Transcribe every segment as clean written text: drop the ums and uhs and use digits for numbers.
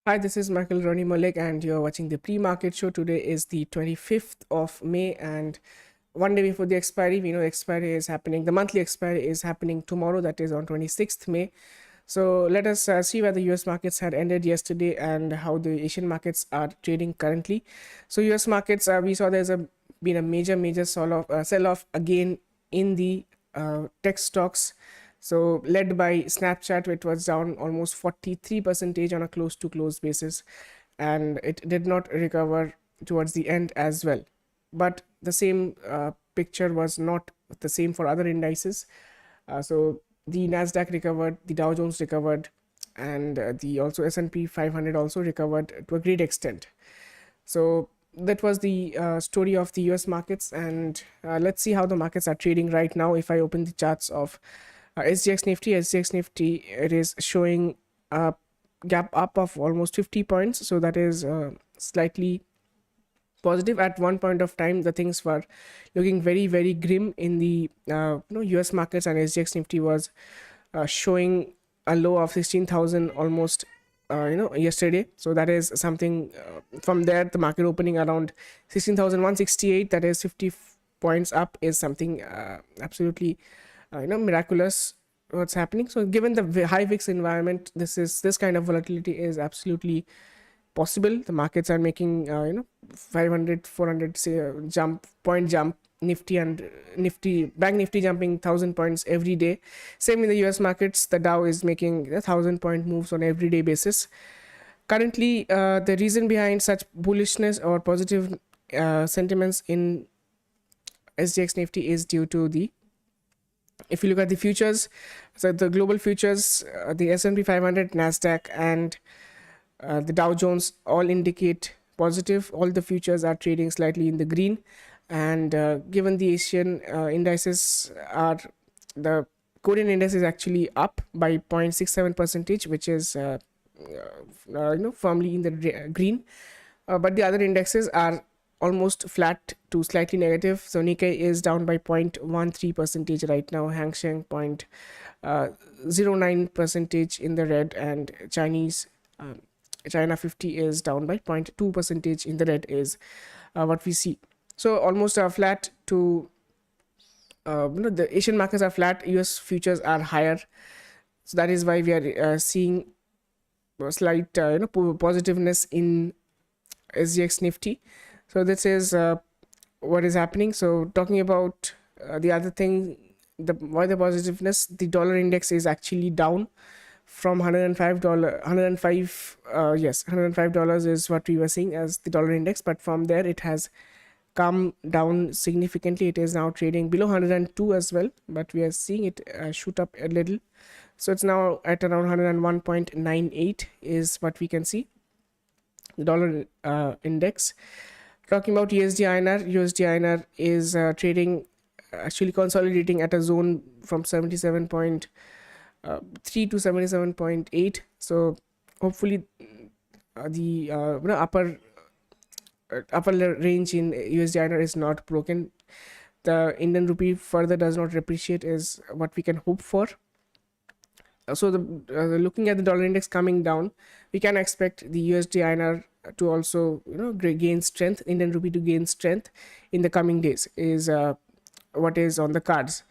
Hi, this is Michael Rony Mullick, and you're watching the pre-market show. Today is the 25th of May, and one day before the expiry, we know expiry is happening. The monthly expiry is happening tomorrow, that is on 26th May. So let us see where the US markets had ended yesterday and how the Asian markets are trading currently. So US markets, we saw been a major sell-off again in the tech stocks. So led by Snapchat, which was down almost 43% on a close to close basis, and it did not recover towards the end as well. But the same picture was not the same for other indices. So the Nasdaq recovered, the Dow Jones recovered, and the also S&P 500 also recovered to a great extent. So that was the story of the US markets, and let's see how the markets are trading right now. If I open the charts of SGX Nifty, it is showing a gap up of almost 50 points. So that is slightly positive. At one point of time, the things were looking very grim in the US markets, and SGX Nifty was showing a low of 16,000 almost yesterday. So that is something. From there, the market opening around 16,168, that is 50 points up, is something absolutely miraculous what's happening. So given the high VIX environment, this kind of volatility is absolutely possible. The markets are making 500 400 say, jump Nifty and Bank Nifty jumping 1,000 points every day. Same in the US markets, the Dow is making 1,000-point moves on everyday basis. Currently, the reason behind such bullishness or positive sentiments in SGX Nifty is due to if you look at the futures, so the global futures, the S&P 500, Nasdaq, and the Dow Jones all indicate positive. All the futures are trading slightly in the green, and given the Asian indices are, the Korean index is actually up by 0.67%, which is firmly in the green, but the other indexes are almost flat to slightly negative. So Nikkei is down by 0.13% right now, Hang Seng 0.09% in the red, and China 50 is down by 0.2% in the red is what we see. So almost flat to the Asian markets are flat, US futures are higher. So that is why we are seeing a slight positiveness in SGX Nifty. So this is what is happening. So talking about the other thing, why the positiveness, the dollar index is actually down from $105 is what we were seeing as the dollar index, but from there it has come down significantly. It is now trading below 102 as well, but we are seeing it shoot up a little. So it's now at around 101.98 is what we can see, the dollar index. Talking about USD INR is trading, actually consolidating at a zone from 77.3 to 77.8. So hopefully the upper range in USD INR is not broken. The Indian rupee further does not appreciate is what we can hope for. So looking at the dollar index coming down, we can expect the USD INR to also gain strength, Indian rupee to gain strength in the coming days is what is on the cards,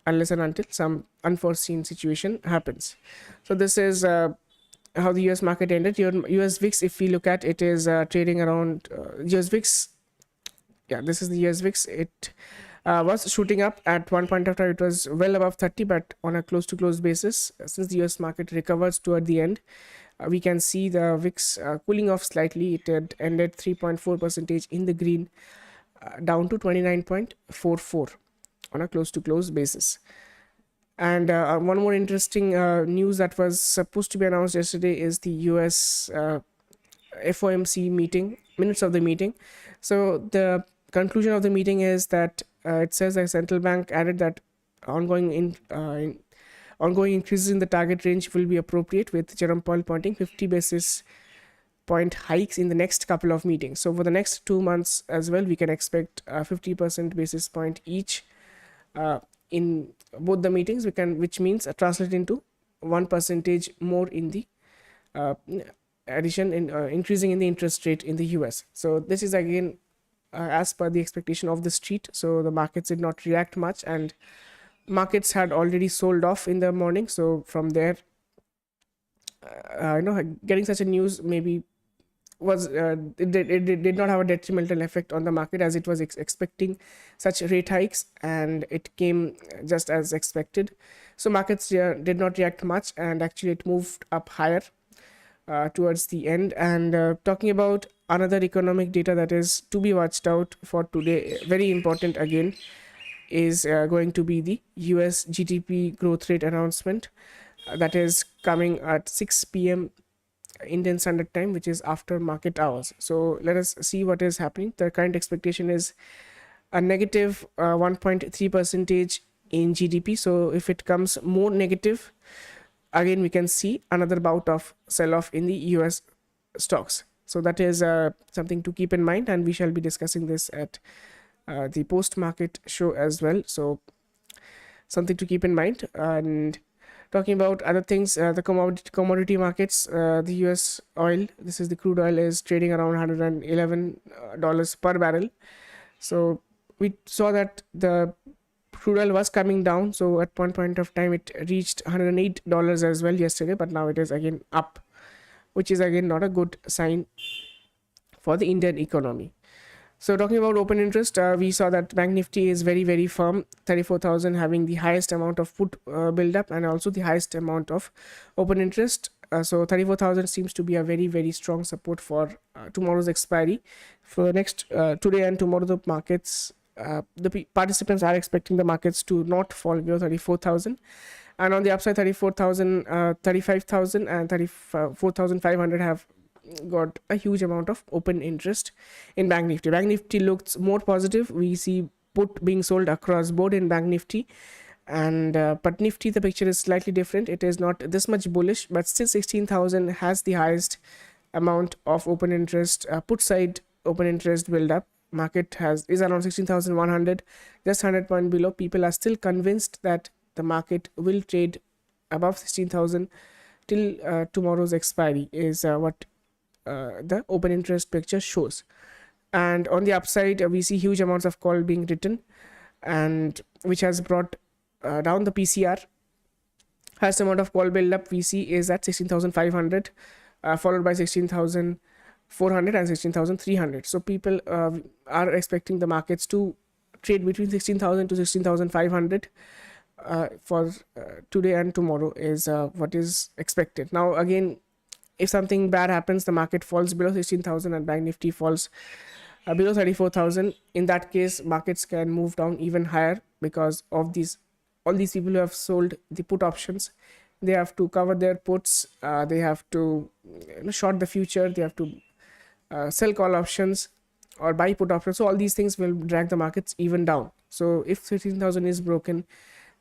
unless and until some unforeseen situation happens. So this is how the US market ended. US VIX, if we look at it, is trading around US VIX. Yeah, this is the US VIX. It was shooting up at one point of time. It was well above 30, but on a close to close basis, since the US market recovers toward the end, we can see the VIX cooling off slightly. It had ended 3.4% in the green, down to 29.44 on a close to close basis. And one more interesting news that was supposed to be announced yesterday is the US FOMC meeting, minutes of the meeting. So the conclusion of the meeting is that it says the central bank added that ongoing increases in the target range will be appropriate, with Jerome Powell pointing 50 basis point hikes in the next couple of meetings. So for the next 2 months as well, we can expect 50% basis point each in both the meetings, which means translate into 1% more in the addition in increasing in the interest rate in the US. So this is again as per the expectation of the street. So the markets did not react much, and markets had already sold off in the morning. So from there, getting such a news maybe was it did not have a detrimental effect on the market, as it was expecting such rate hikes, and it came just as expected. So markets did not react much, and actually it moved up higher towards the end. And talking about another economic data that is to be watched out for today, very important again, is going to be the US GDP growth rate announcement that is coming at 6 p.m. Indian Standard Time, which is after market hours. So let us see what is happening. The current expectation is a negative 1.3 percentage in GDP. So if it comes more negative, again we can see another bout of sell-off in the US stocks. So that is something to keep in mind, and we shall be discussing this at the post-market show as well. So something to keep in mind. And talking about other things, the commodity markets, the US oil, this is the crude oil, is trading around $111 per barrel. So we saw that the crude oil was coming down. So at one point of time, it reached $108 as well yesterday, but now it is again up, which is again not a good sign for the Indian economy. So talking about open interest, we saw that Bank Nifty is very, very firm, 34,000, having the highest amount of put build-up and also the highest amount of open interest. So 34,000 seems to be a very, very strong support for tomorrow's expiry. For next today and tomorrow, the markets, the participants are expecting the markets to not fall below 34,000. And on the upside, 34,000, 35,000 and 34,500 have got a huge amount of open interest in Bank Nifty. Bank Nifty looks more positive. We see put being sold across board in Bank Nifty, and but Nifty, the picture is slightly different. It is not this much bullish, but still 16,000 has the highest amount of open interest, put side open interest build up. Market is around 16,100, just 100 point below. People are still convinced that the market will trade above 16,000 till tomorrow's expiry, is what the open interest picture shows. And on the upside, we see huge amounts of call being written, and which has brought down the PCR. Highest amount of call build up we see is at 16,500, followed by 16,400 and 16,300. So people are expecting the markets to trade between 16,000 to 16,500 for today and tomorrow, is what is expected. Now again, if something bad happens, the market falls below 16,000 and Bank Nifty falls below 34,000. In that case, markets can move down even higher, because of all these people who have sold the put options. They have to cover their puts. They have to short the future. They have to sell call options or buy put options. So all these things will drag the markets even down. So if 16,000 is broken,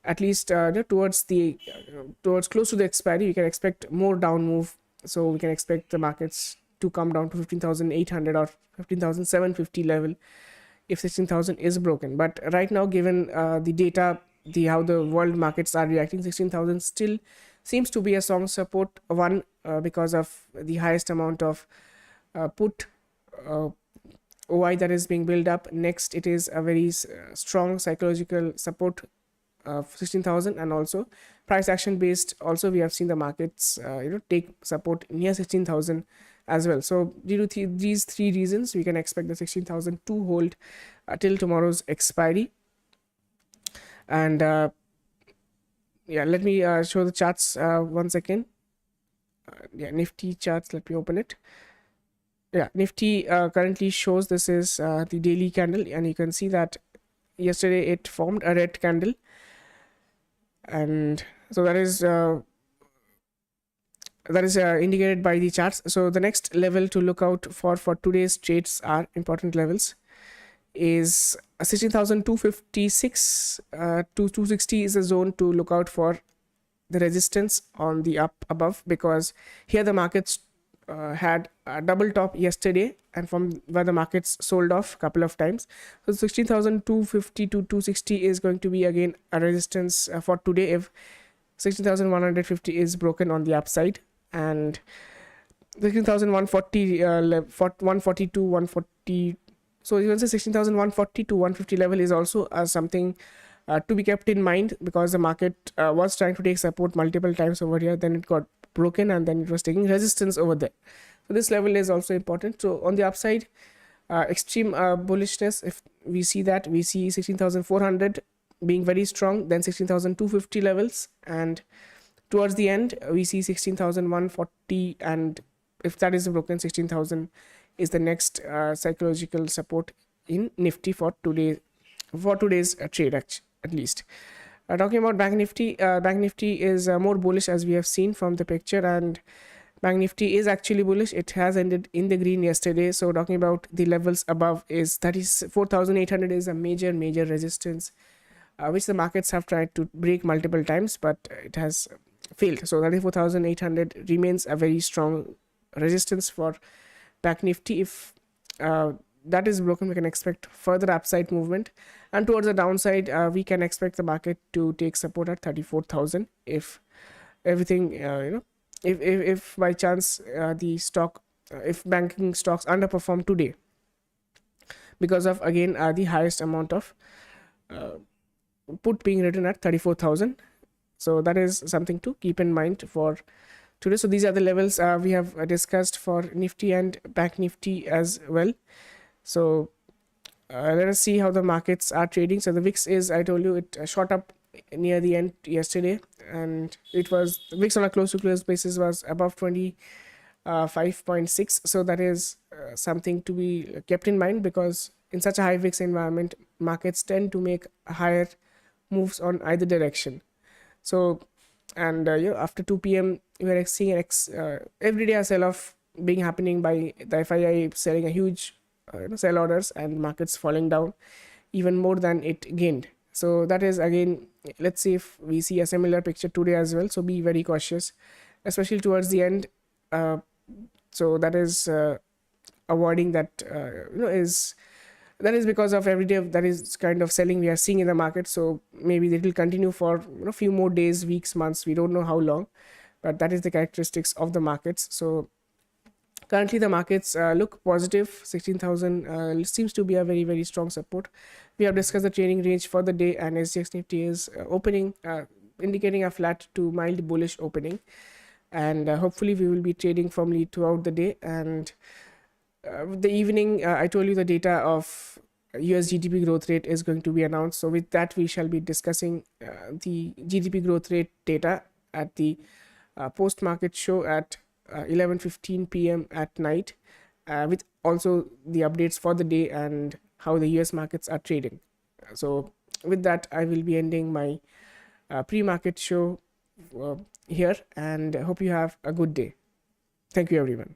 at least towards close to the expiry, we can expect more down move. So we can expect the markets to come down to 15,800 or 15,750 level if 16,000 is broken. But right now, given the data, how the world markets are reacting, 16,000 still seems to be a strong support. One, because of the highest amount of put OI that is being built up. Next, it is a very strong psychological support of 16,000, and also price action based. Also, we have seen the markets take support near 16,000 as well. So due to these three reasons, we can expect the 16,000 to hold till tomorrow's expiry. And yeah, let me show the charts once again. Nifty charts, let me open it. Yeah, Nifty currently shows, this is the daily candle, and you can see that yesterday it formed a red candle, and so that is indicated by the charts. So the next level to look out for today's trades are important levels is 16,256 to 260 is a zone to look out for the resistance on the up above, because here the markets had a double top yesterday, and from where the markets sold off a couple of times. So 16,250 to 260 is going to be again a resistance for today if 16,150 is broken on the upside. And 16,140, 142, 140. So you can say 16,140 to 150 level is also something to be kept in mind, because the market was trying to take support multiple times over here, then it got broken, and then it was taking resistance over there. So this level is also important. So on the upside, extreme bullishness, if we see that, we see 16,400 being very strong, then 16,250 levels, and towards the end we see 16,140, and if that is broken, 16,000 is the next psychological support in Nifty for today's trade, at least. Talking about Bank Nifty is more bullish, as we have seen from the picture, and Bank Nifty is actually bullish. It has ended in the green yesterday. So talking about the levels above, is 34,800 is a major resistance, which the markets have tried to break multiple times, but it has failed. So 34,800 remains a very strong resistance for Bank Nifty. If that is broken, we can expect further upside movement, and towards the downside, we can expect the market to take support at 34,000 if everything if by chance the stock if banking stocks underperform today, because of again the highest amount of put being written at 34,000. So that is something to keep in mind for today. So these are the levels we have discussed for Nifty and Bank Nifty as well. So let us see how the markets are trading. So the VIX is, I told you, it shot up near the end yesterday, and it was, the VIX on a close to close basis was above 25.6. So that is something to be kept in mind, because in such a high VIX environment, markets tend to make higher moves on either direction. So, and after 2 p.m. we are seeing every day a sell-off being happening by the FII, selling a huge sell orders, and markets falling down even more than it gained. So that is, again, let's see if we see a similar picture today as well. So be very cautious, especially towards the end. So that is avoiding that that is because of every day that is kind of selling we are seeing in the market. So maybe it will continue for a few more days, weeks, months, we don't know how long, but that is the characteristics of the markets. So currently the markets look positive. 16,000 seems to be a very strong support. We have discussed the trading range for the day, and SGX Nifty is opening indicating a flat to mild bullish opening, and hopefully we will be trading firmly throughout the day. And the evening, I told you the data of US GDP growth rate is going to be announced. So with that, we shall be discussing the GDP growth rate data at the post-market show at 11:15 p.m. at night, with also the updates for the day and how the US markets are trading. So with that, I will be ending my pre-market show here, and I hope you have a good day. Thank you, everyone.